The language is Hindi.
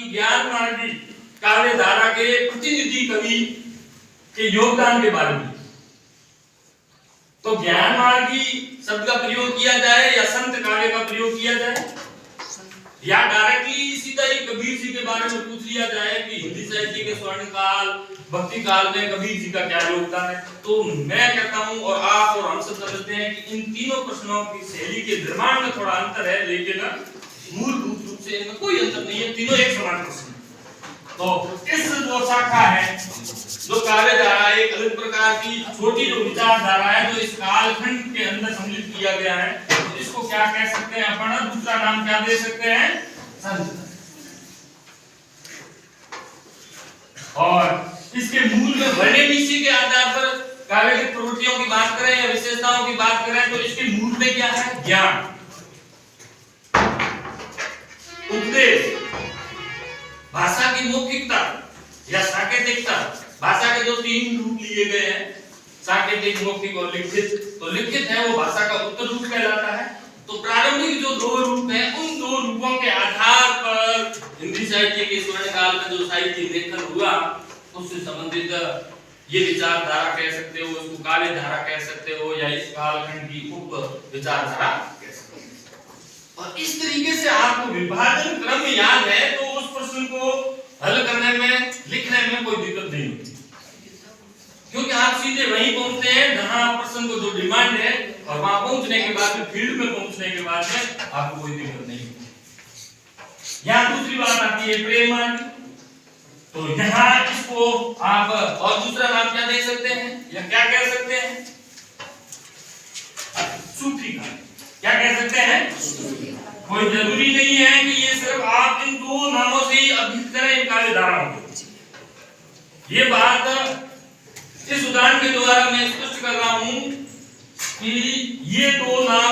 की ज्ञान मार्गी काव्य धारा के प्रतिनिधि कवि के योगदान के बारे में। तो ज्ञान मार्गी शब्द का प्रयोग किया जाए या संत काव्य का प्रयोग किया जाए, या डायरेक्टली सीधा ही कबीर जी के बारे में पूछ लिया जाए कि हिंदी साहित्य के स्वर्ण काल भक्ति काल में कबीर जी का क्या योगदान है, तो मैं कहता हूं और आप और हम सब समझते हैं कि इन तीनों प्रश्नों की शैली के निर्माण में थोड़ा अंतर है, लेकिन मूलभूत रूप से इनमें कोई अंतर नहीं है, तीनों एक समान प्रश्न है। तो इस जो शाखा है, जो काव्य धारा एक अलग प्रकार की छोटी जो विचारधारा है जो इस कालखंड के अंदर सम्मिलित किया गया है, तो इसको क्या कह सकते हैं अपन, दूसरा नाम क्या दे सकते हैं, संत। और इसके मूल में वर्णनीति के आधार पर काव्य की प्रवृत्तियों की बात करें या विशेषताओं की बात करें, तो इसके मूल में क्या है, ज्ञान, उपदेश, भाषा की मौखिकता या सांकेतिकता। भाषा के जो तीन रूप लिए गए हैं, सांकेतिक, मौखिक और लिखित, तो लिखित है वो भाषा का उत्तर रूप कहलाता है। तो प्रारंभिक जो दो रूप हैं, उन दो रूपों के आधार पर हिंदी साहित्य के स्वर्ण काल में जो साहित्य लेखन हुआ, उससे संबंधित ये विचारधारा कह सकते हो, उसको काव्य धारा कह सकते हो, या इस कालखंड की उप विचारधारा कह सकते हो। और इस तरीके से आपको विभाजन क्रम याद है तो उस प्रश्न को हल करने में, लिखने में कोई दिक्कत नहीं होती, क्योंकि आप सीधे वहीं पहुंचते हैं जहां प्रश्न को जो डिमांड है, और वहां पहुंचने के बाद में, फील्ड में पहुंचने के बाद में आपको कोई दिक्कत नहीं होती। यहां दूसरी बात आती है प्रेम मार्गी। तो यहां इसको आप और दूसरा नाम क्या दे सकते हैं या क्या कह सकते हैं, सूफी काव्य। क्या कह सकते हैं, कोई जरूरी नहीं है कि ये सिर्फ आप इन दो नामों से ही अभिहित करें इन काव्य धाराओं को। ये बात इस उदाहरण के द्वारा मैं स्पष्ट कर रहा हूं कि ये दो नाम